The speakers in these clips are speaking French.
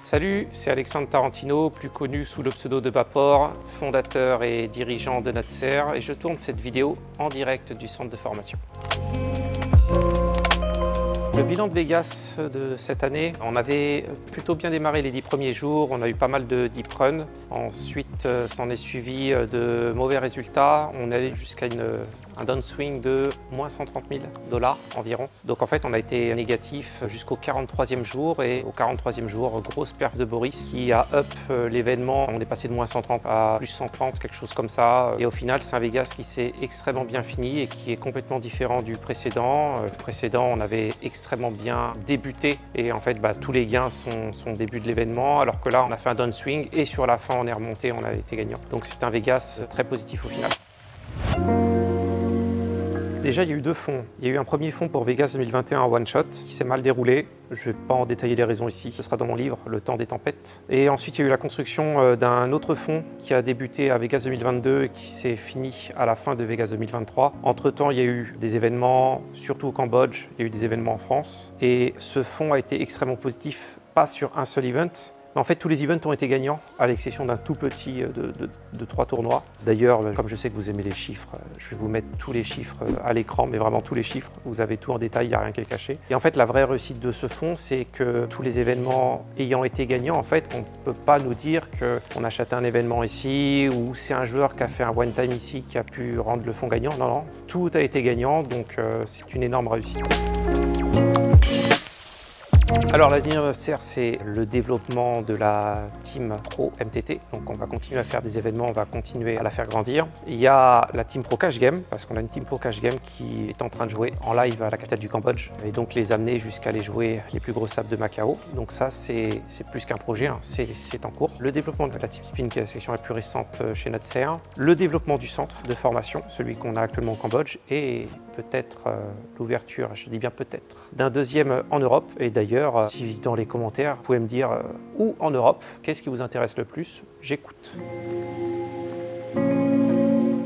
Salut, c'est Alexandre Tarantino, plus connu sous le pseudo de Bapor, fondateur et dirigeant de Natser, et je tourne cette vidéo en direct du centre de formation. Le bilan de Vegas de cette année, on avait plutôt bien démarré les 10 premiers jours, on a eu pas mal de deep run. Ensuite, s'en est suivi de mauvais résultats. On est allé jusqu'à un downswing de moins 130 000 $ environ. Donc en fait, on a été négatif jusqu'au 43e jour et au 43e jour, grosse perf de Boris qui a up l'événement. On est passé de moins 130 à plus 130, quelque chose comme ça. Et au final, c'est un Vegas qui s'est extrêmement bien fini et qui est complètement différent du précédent. Le précédent, on avait extrêmement bien débuté et en fait tous les gains sont au début de l'événement, alors que là on a fait un downswing et sur la fin on est remonté, on a été gagnant. Donc c'est un Vegas très positif au final. Déjà, il y a eu deux fonds. Il y a eu un premier fonds pour Vegas 2021 en one shot qui s'est mal déroulé. Je ne vais pas en détailler les raisons ici, ce sera dans mon livre, Le temps des tempêtes. Et ensuite, il y a eu la construction d'un autre fonds qui a débuté à Vegas 2022 et qui s'est fini à la fin de Vegas 2023. Entre-temps, il y a eu des événements, surtout au Cambodge, il y a eu des événements en France. Et ce fonds a été extrêmement positif, pas sur un seul event. En fait, tous les events ont été gagnants, à l'exception d'un tout petit de 3 tournois. D'ailleurs, comme je sais que vous aimez les chiffres, je vais vous mettre tous les chiffres à l'écran, mais vraiment tous les chiffres. Vous avez tout en détail, il n'y a rien qui est caché. Et en fait, la vraie réussite de ce fonds, c'est que tous les événements ayant été gagnants, en fait, on ne peut pas nous dire qu'on achète un événement ici ou c'est un joueur qui a fait un one-time ici qui a pu rendre le fonds gagnant. Non, non, tout a été gagnant, donc c'est une énorme réussite. Alors l'avenir de Natser, c'est le développement de la team Pro MTT. Donc on va continuer à faire des événements, on va continuer à la faire grandir. Il y a la team Pro Cash Game, parce qu'on a une team Pro Cash Game qui est en train de jouer en live à la capitale du Cambodge et donc les amener jusqu'à aller jouer les plus grosses sables de Macao. Donc ça c'est plus qu'un projet, hein. C'est en cours. Le développement de la team Spin, qui est la section la plus récente chez Natser. Le développement du centre de formation, celui qu'on a actuellement au Cambodge, et peut-être l'ouverture, je dis bien peut-être, d'un deuxième en Europe. Et d'ailleurs, si dans les commentaires, vous pouvez me dire où en Europe, qu'est-ce qui vous intéresse le plus, j'écoute.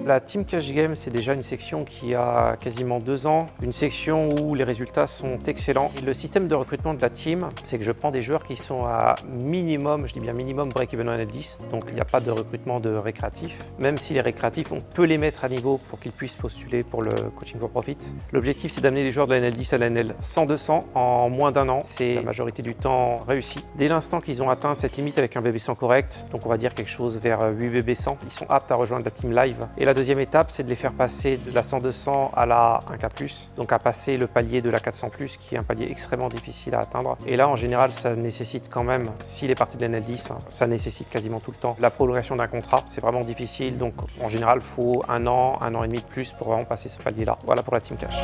La Team Cash Game, c'est déjà une section qui a quasiment 2 ans, une section où les résultats sont excellents. Et le système de recrutement de la team, c'est que je prends des joueurs qui sont à minimum, je dis bien minimum break-even en L10, donc il n'y a pas de recrutement de récréatifs. Même si les récréatifs, on peut les mettre à niveau pour qu'ils puissent postuler pour le coaching for profit. L'objectif, c'est d'amener les joueurs de la NL10 à la NL 100-200 en moins d'1 an. C'est la majorité du temps réussi. Dès l'instant qu'ils ont atteint cette limite avec un BB100 correct, donc on va dire quelque chose vers 8 BB100, ils sont aptes à rejoindre la team live. Et la deuxième étape, c'est de les faire passer de la 100-200 à la 1K+, donc à passer le palier de la 400+, qui est un palier extrêmement difficile à atteindre. Et là, en général, ça nécessite quand même, s'il est parti de la NL10, ça nécessite quasiment tout le temps la prolongation d'un contrat. C'est vraiment difficile, donc en général, il faut 1 an et demi de plus pour vraiment passer ce palier-là. Voilà pour la Team Cash.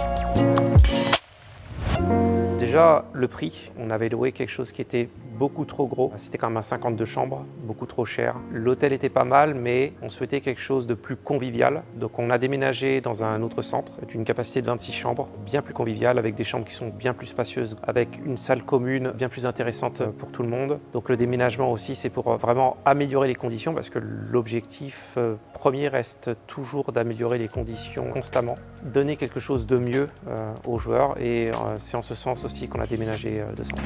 Déjà, le prix, on avait loué quelque chose qui était beaucoup trop gros. C'était quand même un 52 chambres, beaucoup trop cher. L'hôtel était pas mal, mais on souhaitait quelque chose de plus convivial. Donc on a déménagé dans un autre centre, d'une capacité de 26 chambres, bien plus convivial, avec des chambres qui sont bien plus spacieuses, avec une salle commune bien plus intéressante pour tout le monde. Donc le déménagement aussi, c'est pour vraiment améliorer les conditions, parce que l'objectif premier reste toujours d'améliorer les conditions constamment, donner quelque chose de mieux aux joueurs, et c'est en ce sens aussi qu'on a déménagé de centre.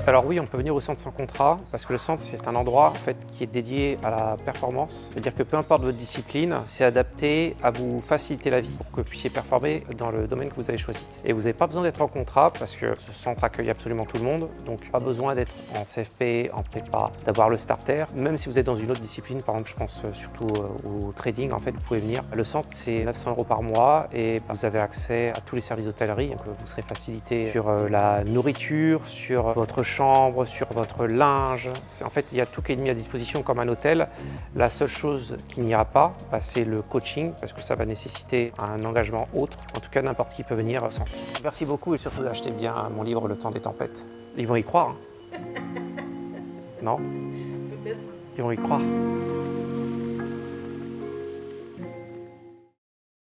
Alors oui, on peut venir au centre sans contrat, parce que le centre, c'est un endroit en fait qui est dédié à la performance. C'est-à-dire que peu importe votre discipline, c'est adapté à vous faciliter la vie pour que vous puissiez performer dans le domaine que vous avez choisi. Et vous n'avez pas besoin d'être en contrat, parce que ce centre accueille absolument tout le monde, donc pas besoin d'être en CFP, en prépa, d'avoir le starter. Même si vous êtes dans une autre discipline, par exemple, je pense surtout au trading, en fait, vous pouvez venir. Le centre, c'est 900 € par mois et vous avez accès à tous les services d'hôtellerie, donc vous serez facilité sur la nourriture, sur votre chambre, sur votre linge. En fait, il y a tout qui est mis à disposition comme un hôtel. La seule chose qu'il n'y a pas, c'est le coaching, parce que ça va nécessiter un engagement autre. En tout cas, n'importe qui peut venir sans. Merci beaucoup et surtout achetez bien mon livre Le temps des tempêtes. Ils vont y croire. Hein. Non? Peut-être. Ils vont y croire.